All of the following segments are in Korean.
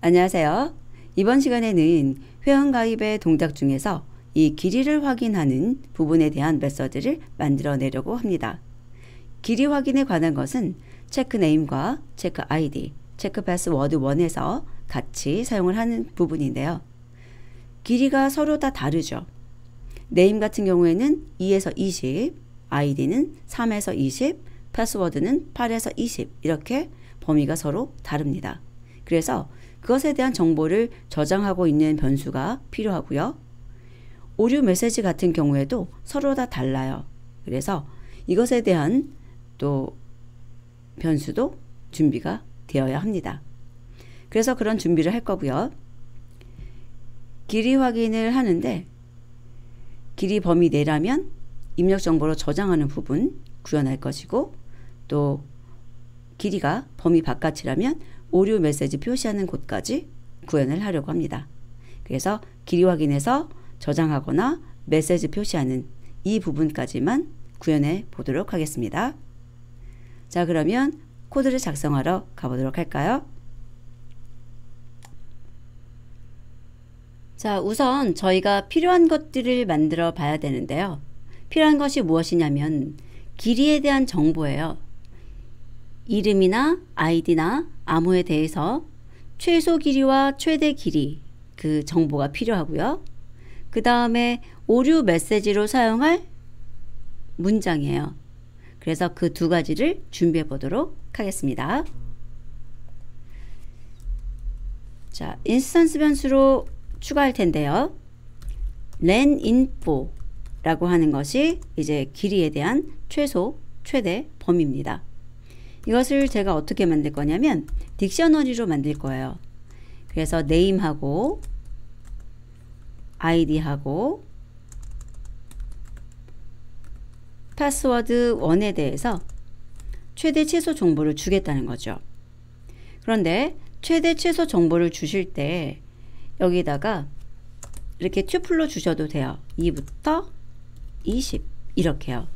안녕하세요. 이번 시간에는 회원가입의 동작 중에서 이 길이를 확인하는 부분에 대한 메서드를 만들어내려고 합니다. 길이 확인에 관한 것은 체크 네임과 체크 아이디, 체크 패스워드 1에서 같이 사용을 하는 부분인데요. 길이가 서로 다 다르죠. 네임 같은 경우에는 2에서 20, 아이디는 3에서 20, 패스워드는 8에서 20 이렇게 범위가 서로 다릅니다. 그래서 그것에 대한 정보를 저장하고 있는 변수가 필요하고요. 오류 메시지 같은 경우에도 서로 다 달라요. 그래서 이것에 대한 또 변수도 준비가 되어야 합니다. 그래서 그런 준비를 할 거고요. 길이 확인을 하는데 길이 범위 내라면 입력 정보로 저장하는 부분 구현할 것이고, 또 길이가 범위 바깥이라면 오류 메시지 표시하는 곳까지 구현을 하려고 합니다. 그래서 길이 확인해서 저장하거나 메시지 표시하는 이 부분까지만 구현해 보도록 하겠습니다. 자, 그러면 코드를 작성하러 가보도록 할까요? 자, 우선 저희가 필요한 것들을 만들어 봐야 되는데요. 필요한 것이 무엇이냐면 길이에 대한 정보예요. 이름이나 아이디나 암호에 대해서 최소 길이와 최대 길이 그 정보가 필요하고요. 그 다음에 오류 메시지로 사용할 문장이에요. 그래서 그 두 가지를 준비해 보도록 하겠습니다. 자, 인스턴스 변수로 추가할 텐데요. lenInfo 라고 하는 것이 이제 길이에 대한 최소, 최대 범위입니다. 이것을 제가 어떻게 만들 거냐면 딕셔너리로 만들 거예요. 그래서 name하고 id하고 패스워드 1에 대해서 최대 최소 정보를 주겠다는 거죠. 그런데 최대 최소 정보를 주실 때 여기다가 이렇게 튜플로 주셔도 돼요. 2부터 20 이렇게요.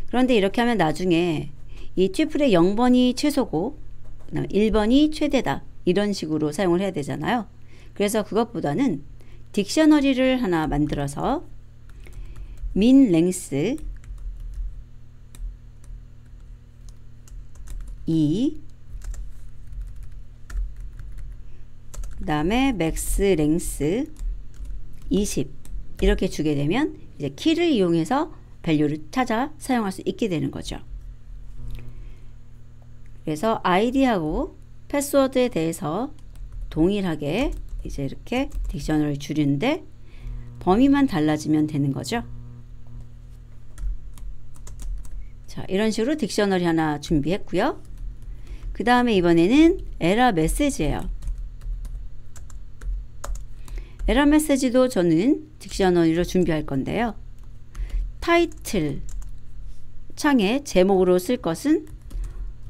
그런데 이렇게 하면 나중에 이 튜플의 0번이 최소고 1번이 최대다 이런 식으로 사용을 해야 되잖아요. 그래서 그것보다는 딕셔너리를 하나 만들어서 min length 2 그 다음에 max length 20 이렇게 주게 되면 이제 키를 이용해서 밸류를 찾아 사용할 수 있게 되는 거죠. 그래서 아이디하고 패스워드에 대해서 동일하게 이제 이렇게 딕셔너리를 줄이는데 범위만 달라지면 되는 거죠. 자, 이런 식으로 딕셔너리 하나 준비했고요. 그 다음에 이번에는 에러 메시지예요. 에러 메시지도 저는 딕셔너리로 준비할 건데요. 타이틀 창에 제목으로 쓸 것은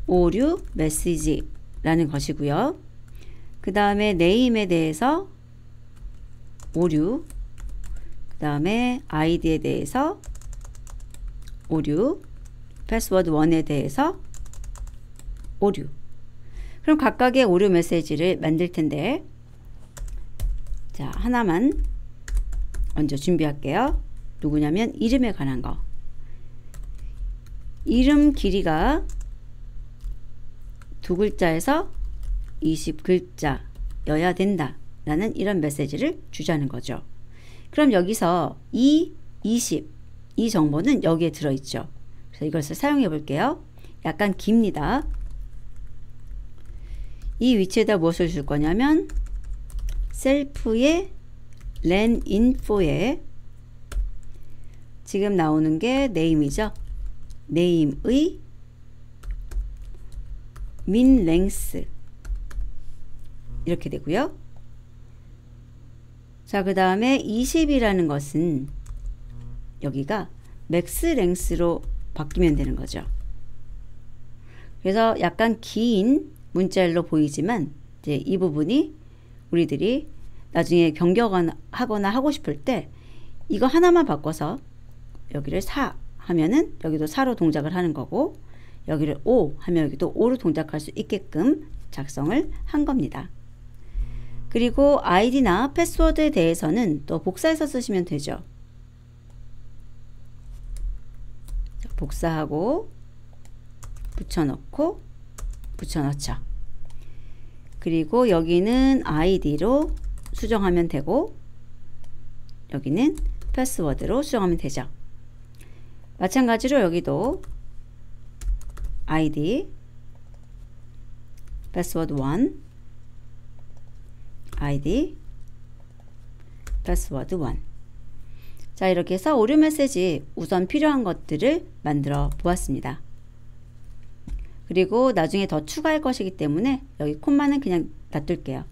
오류 메시지라는 것이고요. 그 다음에 네임에 대해서 오류, 그 다음에 아이디에 대해서 오류, 패스워드 1에 대해서 오류. 그럼 각각의 오류 메시지를 만들 텐데, 자, 하나만 먼저 준비할게요. 누구냐면 이름에 관한 거. 이름 길이가 2글자에서 20글자여야 된다 라는 이런 메시지를 주자는 거죠. 그럼 여기서 20 이 정보는 여기에 들어있죠. 그래서 이것을 사용해 볼게요. 약간 깁니다. 이 위치에다 무엇을 줄 거냐면 셀프의 lenInfo에 지금 나오는 게 name이죠. name의 min length 이렇게 되고요. 자, 그 다음에 20이라는 것은 여기가 max length로 바뀌면 되는 거죠. 그래서 약간 긴 문자열로 보이지만 이제 이 부분이 우리들이 나중에 변경하거나 하고 싶을 때 이거 하나만 바꿔서 여기를 4 하면은 여기도 4로 동작을 하는 거고, 여기를 5 하면 여기도 5로 동작할 수 있게끔 작성을 한 겁니다. 그리고 아이디나 패스워드에 대해서는 또 복사해서 쓰시면 되죠. 복사하고 붙여넣고 붙여넣죠. 그리고 여기는 아이디로 수정하면 되고 여기는 패스워드로 수정하면 되죠. 마찬가지로 여기도 아이디 패스워드 1 아이디 패스워드 1. 자, 이렇게 해서 오류 메시지 우선 필요한 것들을 만들어 보았습니다. 그리고 나중에 더 추가할 것이기 때문에 여기 콤마는 그냥 놔둘게요.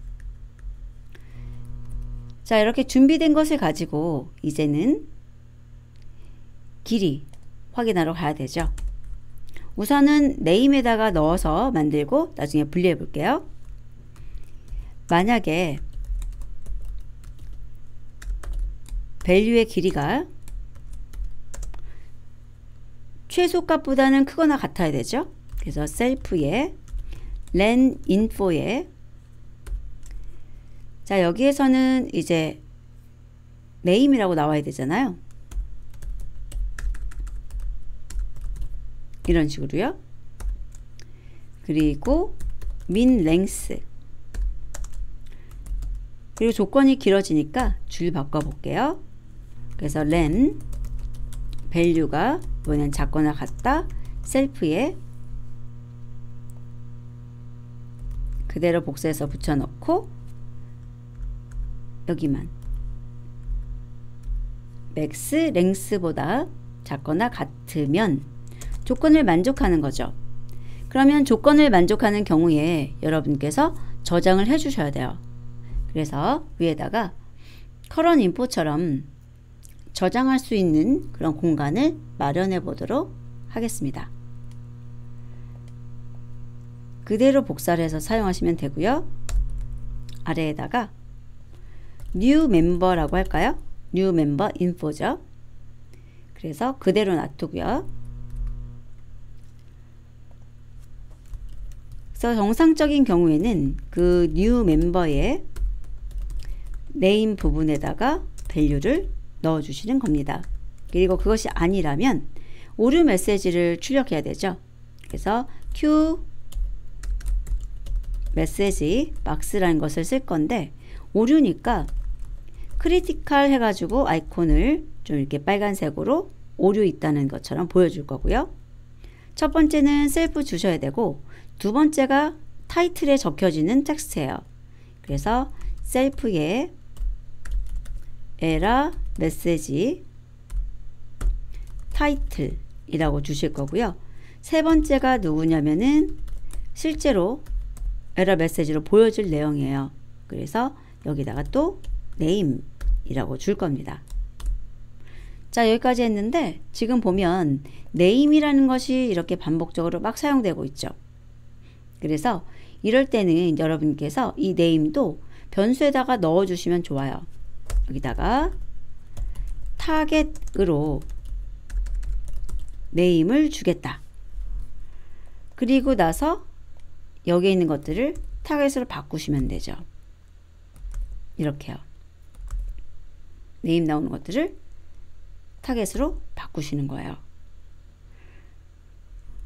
자, 이렇게 준비된 것을 가지고 이제는 길이 확인하러 가야 되죠. 우선은 네임에다가 넣어서 만들고 나중에 분리해 볼게요. 만약에 value의 길이가 최소값보다는 크거나 같아야 되죠. 그래서 셀프에 len info에 자, 여기에서는 이제 name이라고 나와야 되잖아요. 이런 식으로요. 그리고 min length 그리고 조건이 길어지니까 줄 바꿔 볼게요. 그래서 len value가 이번엔 작거나 같다 셀프에 그대로 복사해서 붙여넣고 여기만 max length보다 작거나 같으면 조건을 만족하는 거죠. 그러면 조건을 만족하는 경우에 여러분께서 저장을 해 주셔야 돼요. 그래서 위에다가 current info처럼 저장할 수 있는 그런 공간을 마련해 보도록 하겠습니다. 그대로 복사를 해서 사용하시면 되고요. 아래에다가 new member라고 할까요? new member info죠. 그래서 그대로 놔두고요. 그래서 정상적인 경우에는 그 new member의 name 부분에다가 value를 넣어 주시는 겁니다. 그리고 그것이 아니라면 오류 메시지를 출력해야 되죠. 그래서 q 메시지 박스라는 것을 쓸 건데 오류니까 크리티컬 해가지고 아이콘을 좀 이렇게 빨간색으로 오류 있다는 것처럼 보여줄 거고요. 첫 번째는 셀프 주셔야 되고 두 번째가 타이틀에 적혀지는 텍스트예요. 그래서 셀프에 에러 메시지 타이틀이라고 주실 거고요. 세 번째가 누구냐면은 실제로 에러 메시지로 보여줄 내용이에요. 그래서 여기다가 또 name이라고 줄 겁니다. 자, 여기까지 했는데 지금 보면 name이라는 것이 이렇게 반복적으로 막 사용되고 있죠. 그래서 이럴 때는 여러분께서 이 name도 변수에다가 넣어 주시면 좋아요. 여기다가 타겟으로 name을 주겠다. 그리고 나서 여기에 있는 것들을 타겟으로 바꾸시면 되죠. 이렇게요. name 나오는 것들을 타겟으로 바꾸시는 거예요.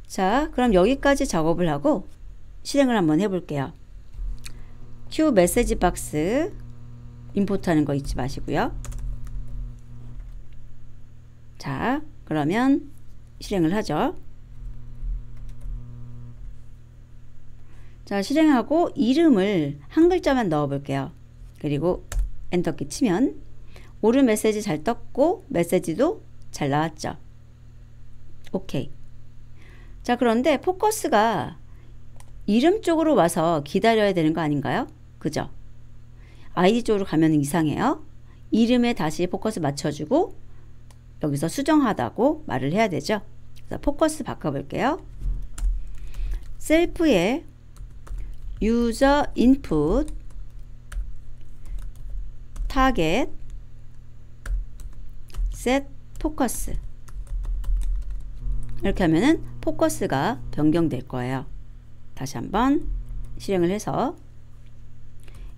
자, 그럼 여기까지 작업을 하고 실행을 한번 해볼게요. q 메시지 박스 임포트 하는 거 잊지 마시고요. 자, 그러면 실행을 하죠. 자, 실행하고 이름을 한 글자만 넣어 볼게요. 그리고 엔터키 치면 오류 메시지 잘 떴고 메시지도 잘 나왔죠. 오케이. 자, 그런데 포커스가 이름 쪽으로 와서 기다려야 되는 거 아닌가요? 그죠? 아이디 쪽으로 가면 이상해요. 이름에 다시 포커스 맞춰주고 여기서 수정하다고 말을 해야 되죠. 그래서 포커스 바꿔볼게요. 셀프에 user input target set focus 이렇게 하면은 포커스가 변경될 거예요. 다시 한번 실행을 해서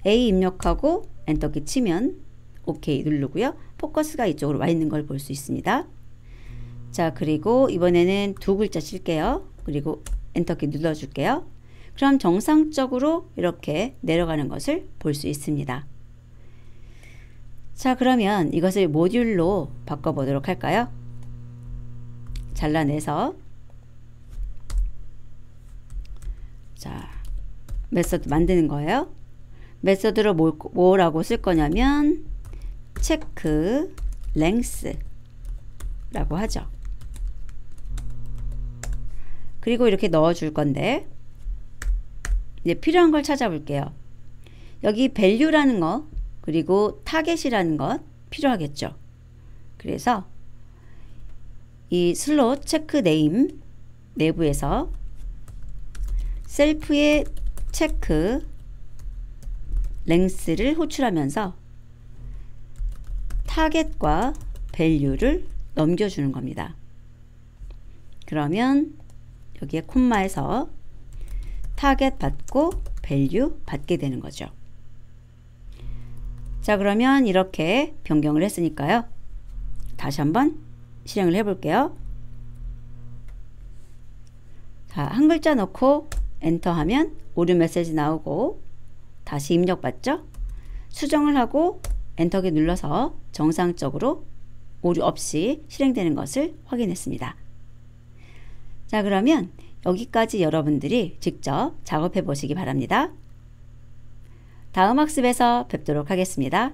A 입력하고 엔터키 치면 OK 누르고요. 포커스가 이쪽으로 와 있는 걸 볼 수 있습니다. 자, 그리고 이번에는 두 글자 칠게요. 그리고 엔터키 눌러줄게요. 그럼 정상적으로 이렇게 내려가는 것을 볼 수 있습니다. 자, 그러면 이것을 모듈로 바꿔보도록 할까요? 잘라내서 자, 메서드 만드는 거예요. 메서드로 뭐라고 쓸 거냐면 체크 랭스라고 하죠. 그리고 이렇게 넣어줄 건데 이제 필요한 걸 찾아볼게요. 여기 value라는 거 그리고 타겟이라는 것 필요하겠죠. 그래서 이 슬롯 체크 네임 내부에서 셀프의 체크 랭스를 호출하면서 타겟과 value를 넘겨주는 겁니다. 그러면 여기에 콤마에서 타겟 받고 value 받게 되는 거죠. 자, 그러면 이렇게 변경을 했으니까요. 다시 한번 실행을 해볼게요. 자, 한 글자 넣고 엔터 하면 오류 메시지 나오고 다시 입력받죠? 수정을 하고 엔터키 눌러서 정상적으로 오류 없이 실행되는 것을 확인했습니다. 자, 그러면 여기까지 여러분들이 직접 작업해 보시기 바랍니다. 다음 학습에서 뵙도록 하겠습니다.